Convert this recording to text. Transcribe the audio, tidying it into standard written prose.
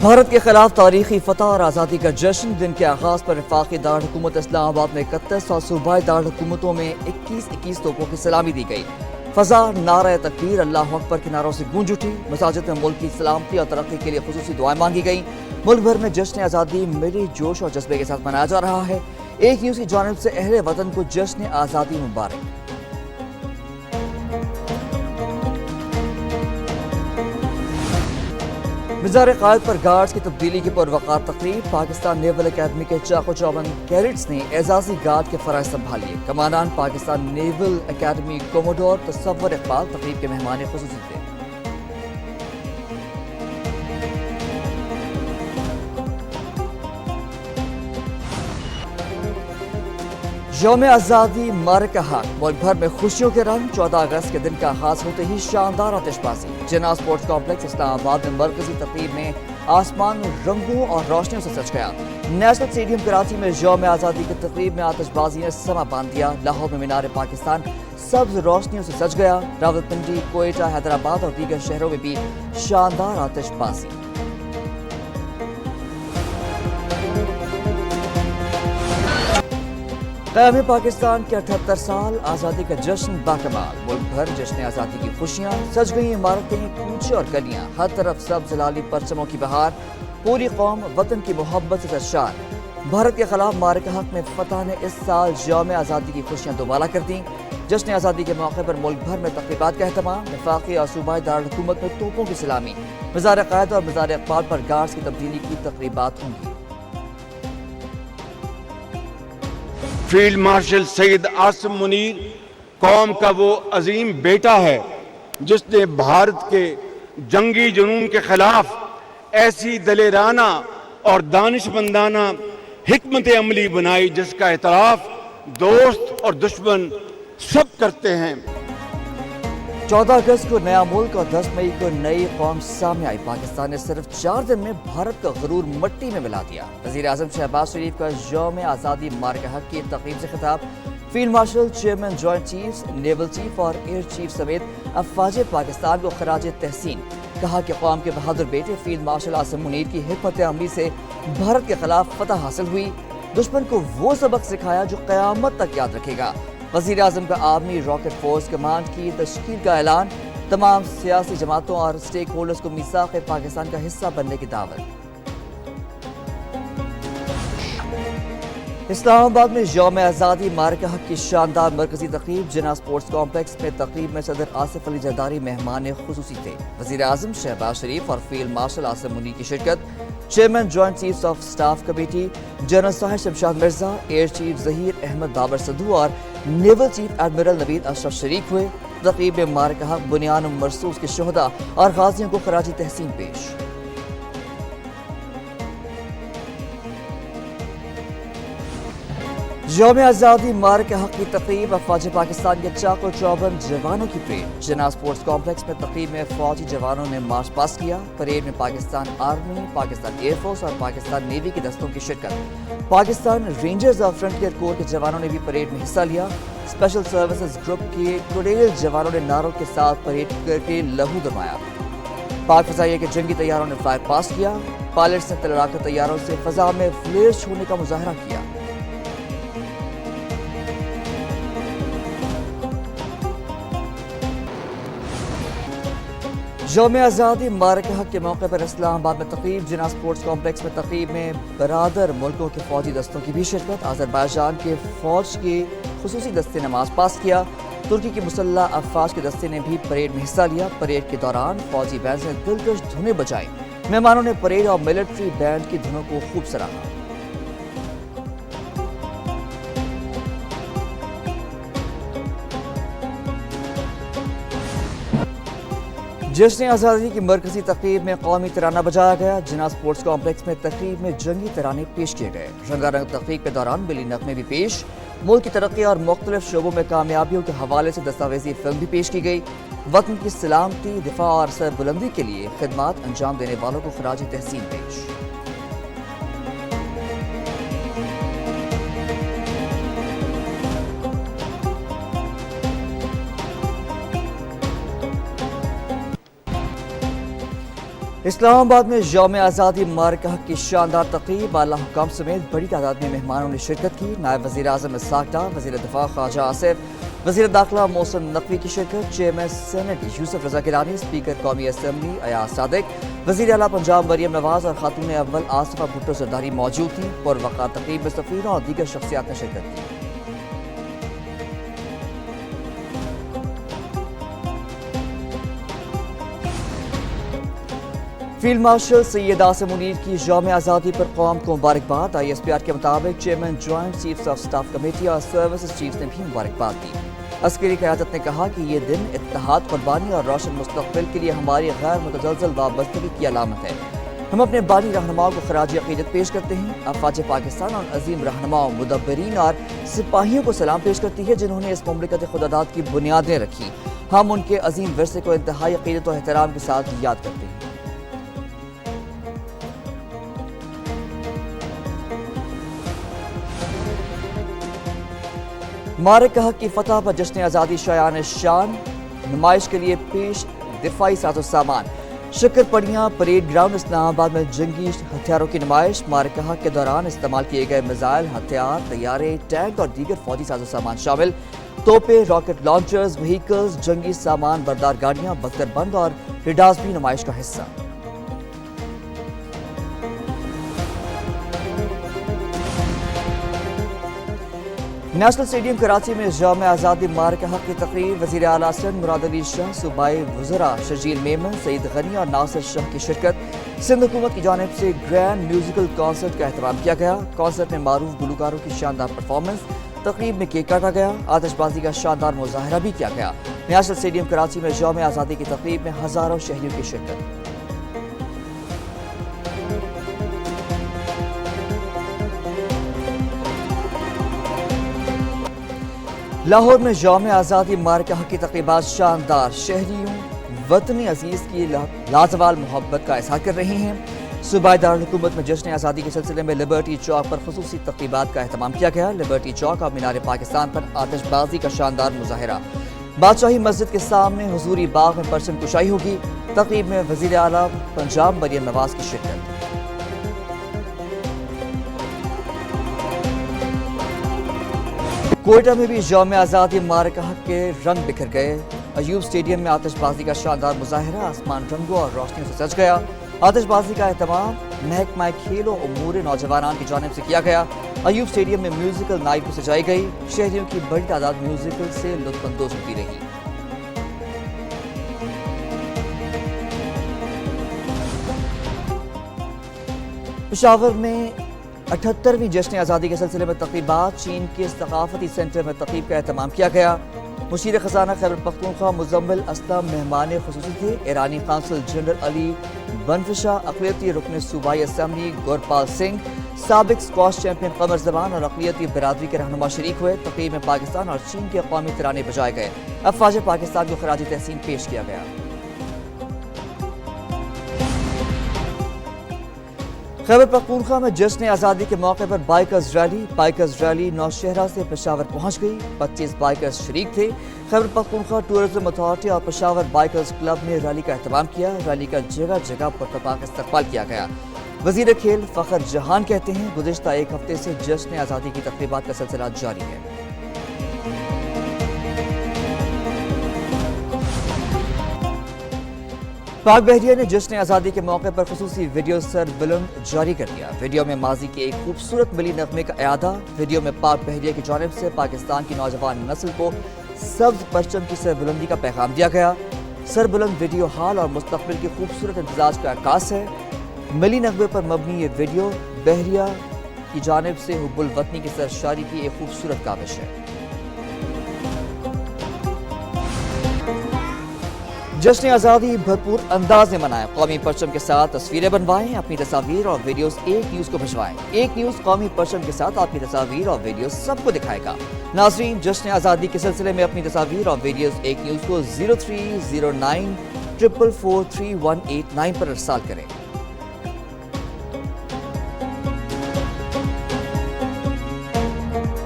بھارت کے خلاف تاریخی فتح اور آزادی کا جشن، دن کے آغاز پر وفاقی دارالحکومت اسلام آباد میں 31 اور صوبائی دارالحکومتوں میں 21 توپوں کی سلامی دی گئی۔ فضا نعرہ تکبیر، اللہ اکبر کے نعروں سے گونج اٹھی۔ مساجد میں ملک کی سلامتی اور ترقی کے لیے خصوصی دعائیں مانگی گئیں۔ ملک بھر میں جشن آزادی ملی جوش اور جذبے کے ساتھ منایا جا رہا ہے۔ ایک نیوز کی جانب سے اہل وطن کو جشن آزادی مبارک۔ مزار قائد پر گارڈز کی تبدیلی کی پروقار تقریب، پاکستان نیول اکیڈمی کے چاق و چوبند کیڈٹس نے اعزازی گارڈ کے فرائض سنبھالے۔ کمانڈان پاکستان نیول اکیڈمی کوموڈور تصور اقبال تقریب کے مہمان خصوصی تھے۔ یوم آزادی مارکہ حق، ملک بھر میں خوشیوں کے رنگ۔ 14 اگست کے دن کا آغاز ہوتے ہی شاندار آتش بازی۔ جناح اسپورٹس کمپلیکس اسلام آباد میں مرکزی تقریب میں آسمان رنگوں اور روشنیوں سے سج گیا۔ نیشنل اسٹیڈیم کراچی میں یوم آزادی کی تقریب میں آتش بازی نے سما باندھ دیا۔ لاہور میں مینار پاکستان سبز روشنیوں سے سج گیا۔ راولپنڈی، کوئٹہ، حیدرآباد اور دیگر شہروں میں بھی شاندار آتش بازی۔ قیام پاکستان کے 78 سال، آزادی کا جشن باکمال۔ ملک بھر جشن آزادی کی خوشیاں، سج گئی عمارتیں، کوچے اور گلیاں، ہر طرف سبز لالی پرچموں کی بہار۔ پوری قوم وطن کی محبت سے سرشار۔ بھارت کے خلاف مارکہ حق میں فتح نے اس سال یوم آزادی کی خوشیاں دوبالا کر دیں۔ جشن آزادی کے موقع پر ملک بھر میں تقریبات کا اہتمام، وفاقی اور صوبائی دارالحکومت میں توپوں کی سلامی، مزار قائد اور مزار اقبال پر گارڈز کی تبدیلی کی تقریبات ہوں گی۔ فیلڈ مارشل سید عاصم منیر قوم کا وہ عظیم بیٹا ہے جس نے بھارت کے جنگی جنون کے خلاف ایسی دلیرانہ اور دانشمندانہ حکمت عملی بنائی جس کا اعتراف دوست اور دشمن سب کرتے ہیں۔ 14 اگست کو نیا ملک اور 10 مئی کو نئی قوم سامنے آئی۔ پاکستان نے صرف 4 دن میں بھارت کا غرور مٹی میں ملا دیا۔ وزیر اعظم شہباز شریف کا یوم آزادی مارکہ حق کی تقریب سے خطاب۔ Field marshal, chairman joint chiefs, naval chief اور ایئر چیف سمیت افواج پاکستان کو خراج تحسین۔ کہا کہ قوم کے بہادر بیٹے فیلڈ مارشل عاصم منیر کی حکمت عملی سے بھارت کے خلاف فتح حاصل ہوئی۔ دشمن کو وہ سبق سکھایا جو قیامت تک یاد رکھے گا۔ وزیر اعظم کا آرمی راکٹ فورس کمانڈ کی تشکیل کا اعلان۔ تمام سیاسی جماعتوں اور اسٹیک ہولڈرز کو میثاق پاکستان کا حصہ بننے کی دعوت۔ اسلام آباد میں یوم آزادی مارکہ حق کی شاندار مرکزی تقریب۔ جناح اسپورٹس کمپلیکس میں تقریب میں صدر آصف علی زرداری مہمان خصوصی تھے۔ وزیر اعظم شہباز شریف اور فیلڈ مارشل عاصم منیر کی شرکت۔ Chairman joint chiefs of staff committee general Sahir Shamshad Mirza, air chief Zaheer Ahmed Babar Sidhu اور نیول چیف ایڈمرل نوید اشرف شریک ہوئے۔ تقریب میں مارکہ حق بنیان مرصوص کے شہداء اور غازیوں کو خراج تحسین پیش۔ یوم آزادی مارکہ حق کی تقریب، افواج پاکستان کے چاق و چوبند جوانوں کی پریڈ۔ جناح اسپورٹس کمپلیکس میں تقریب میں فوجی جوانوں نے مارچ پاس کیا۔ پریڈ میں Pakistan army, Pakistan air force اور پاکستان نیوی کے دستوں کی شرکت۔ پاکستان رینجرز اور فرنٹیئر کور کے جوانوں نے بھی پریڈ میں حصہ لیا۔ اسپیشل سروسز گروپ کے کوڈیل جوانوں نے نعروں کے ساتھ پریڈ کر کے لہو دمایا۔ پاک فضائیہ کے جنگی طیاروں نے فلائٹ پاس کیا۔ پائلٹس نے تلڑاکا طیاروں سے فضا میں فلیئر چھوڑنے کا مظاہرہ کیا۔ یوم آزادی مارکہ حق کے موقع پر اسلام آباد میں تقریب۔ جناح اسپورٹس کمپلیکس میں تقریب میں برادر ملکوں کے فوجی دستوں کی بھی شرکت۔ آذربائیجان کے فوج کے خصوصی دستے نے نماز پاس کیا۔ ترکی کی مسلح افواج کے دستے نے بھی پریڈ میں حصہ لیا۔ پریڈ کے دوران فوجی بینڈ نے دلکش دھنیں بجائیں۔ مہمانوں نے پریڈ اور ملٹری بینڈ کی دھنوں کو خوب سراہا۔ جشن آزادی کی مرکزی تقریب میں قومی ترانہ بجایا گیا۔ جناح اسپورٹس کمپلیکس میں تقریب میں جنگی ترانے پیش کیے گئے۔ رنگا رنگ تقریب کے دوران ملی نغمے بھی پیش۔ ملک کی ترقی اور مختلف شعبوں میں کامیابیوں کے حوالے سے دستاویزی فلم بھی پیش کی گئی۔ وطن کی سلامتی، دفاع اور سربلندی کے لیے خدمات انجام دینے والوں کو خراج تحسین پیش۔ اسلام آباد میں یوم آزادی مارکہ کی شاندار تقریب اعلیٰ حکام سمیت بڑی تعداد میں مہمانوں نے شرکت کی۔ نائب وزیر اعظم اسحاق ڈار، وزیر دفاع خواجہ آصف، وزیر داخلہ محسن نقوی کی شرکت، چیئرمین سینٹ یوسف رضا گیلانی، اسپیکر قومی اسمبلی ایاز صادق، وزیر اعلیٰ پنجاب مریم نواز اور خاتون اول آصفہ بھٹو زرداری موجود تھیں۔ پروقار تقریب میں سفیروں اور دیگر شخصیات نے شرکت کی۔ فیلڈ مارشل سید آصم منیر کی یوم آزادی پر قوم کو مبارکباد۔ آئی ایس پی آر کے مطابق chairman joint chiefs of staff committee اور سروسز چیفز نے بھی مبارکباد دی۔ عسکری قیادت نے کہا کہ یہ دن اتحاد، قربانی اور روشن مستقبل کے لیے ہماری غیر متزلزل وابستگی کی علامت ہے۔ ہم اپنے بانی رہنماؤں کو خراج عقیدت پیش کرتے ہیں۔ افواج پاکستان اور عظیم رہنماؤں، مدبرین اور سپاہیوں کو سلام پیش کرتی ہے جنہوں نے اس مملکت خداداد کی بنیادیں رکھی۔ ہم ان کے عظیم ورثے کو انتہائی عقیدت و احترام کے ساتھ یاد کرتے ہیں۔ مارکہ کی فتح پر جشن آزادی شایان شان، نمائش کے لیے پیش دفاعی ساز و سامان۔ شکر پڑیاں پریڈ گراؤنڈ اسلام آباد میں جنگی ہتھیاروں کی نمائش۔ مارکہ کے دوران استعمال کیے گئے میزائل، ہتھیار، طیارے، ٹینک اور دیگر فوجی ساز و سامان شامل۔ توپیں، راکٹ لانچرز، وہیکلز، جنگی سامان بردار گاڑیاں، بختر بند اور ریڈارز بھی نمائش کا حصہ۔ نیشنل اسٹیڈیم کراچی میں یوم آزادی مارکہ کی تقریب، وزیر اعلیٰ سندھ مراد علی شاہ، صوبائی وزراء شرجیل میمن، سعید غنی اور ناصر شاہ کی شرکت۔ سندھ حکومت کی جانب سے گرینڈ میوزیکل کانسرٹ کا اہتمام کیا گیا۔ کانسرٹ میں معروف گلوکاروں کی شاندار پرفارمنس، تقریب میں کیک کاٹا گیا، آتش بازی کا شاندار مظاہرہ بھی کیا گیا۔ نیشنل اسٹیڈیم کراچی میں یوم آزادی کی تقریب میں ہزاروں شہریوں کی شرکت۔ لاہور میں یوم آزادی مارکہ کی تقریبات شاندار، شہریوں وطن عزیز کی لازوال محبت کا اظہار کر رہی ہیں۔ صوبائی دارالحکومت میں جشن آزادی کے سلسلے میں لبرٹی چوک پر خصوصی تقریبات کا اہتمام کیا گیا۔ لبرٹی چوک اور مینار پاکستان پر آتش بازی کا شاندار مظاہرہ۔ بادشاہی مسجد کے سامنے حضوری باغ میں پرچم کشائی ہوگی۔ تقریب میں وزیر اعلیٰ پنجاب مریم نواز کی شرکت۔ کوئٹہ میں بھی یوم آزادی مارکہ کے رنگ بکھر گئے۔ ایوب اسٹیڈیم میں آتش بازی کا شاندار مظاہرہ، آسمان رنگوں اور روشنیوں سے سج گیا۔ آتش بازی کا اہتمام محکمہ کھیل و امور نوجوانان کی جانب سے کیا گیا۔ ایوب اسٹیڈیم میں میوزیکل نائٹ بھی سجائی گئی۔ شہریوں کی بڑی تعداد میوزیکل سے لطف اندوز ہوتی رہی۔ پشاور میں 78ویں جشن آزادی کے سلسلے میں تقریبات، چین کے ثقافتی سینٹر میں تقریب کا اہتمام کیا گیا۔ مشیر خزانہ خیبر پختونخوا مزمل اسلم مہمان خصوصی تھے۔ ایرانی قونصل جنرل علی بنفشا، اقلیتی رکن صوبائی اسمبلی گورپال سنگھ، سابق اسکواش چیمپئن قمر زمان اور اقلیتی برادری کے رہنما شریک ہوئے۔ تقریب میں پاکستان اور چین کے قومی ترانے بجائے گئے۔ افواج پاکستان کو خراج تحسین پیش کیا گیا۔ خیبر پختونخوا میں جشن آزادی کے موقع پر بائکرز ریلی نوشہرہ سے پشاور پہنچ گئی۔ 25 بائکرز شریک تھے۔ خیبر پختونخوا ٹورزم اتھارٹی اور پشاور بائکرز کلب نے ریلی کا اہتمام کیا۔ ریلی کا جگہ جگہ پرتپاک استقبال کیا گیا۔ وزیر کھیل فخر جہان کہتے ہیں گزشتہ ایک ہفتے سے جشن آزادی کی تقریبات کا سلسلہ جاری ہے۔ پاک بحریہ نے جشن آزادی کے موقع پر خصوصی ویڈیو سر بلند جاری کر دیا۔ ویڈیو میں ماضی کے ایک خوبصورت ملی نغمے کا اعادہ۔ ویڈیو میں پاک بحریہ کی جانب سے پاکستان کی نوجوان نسل کو سبز پرچم کی سربلندی کا پیغام دیا گیا۔ سربلند ویڈیو حال اور مستقبل کی خوبصورت امتزاج کا عکاس ہے۔ ملی نغمے پر مبنی یہ ویڈیو بحریہ کی جانب سے حب الوطنی کی سرشاری کی ایک خوبصورت کاوش ہے۔ جشن آزادی بھرپور انداز میں منائیں۔ قومی پرچم کے ساتھ تصویریں بنوائیں۔ اپنی تصاویر اور ویڈیوز ایک نیوز کو بھجوائیں۔ ایک نیوز قومی پرچم کے ساتھ آپ کی تصاویر اور ویڈیوز سب کو دکھائے گا۔ ناظرین، جشن آزادی کے سلسلے میں اپنی تصاویر اور ویڈیوز ایک نیوز کو 0309444318 پر ارسال کریں۔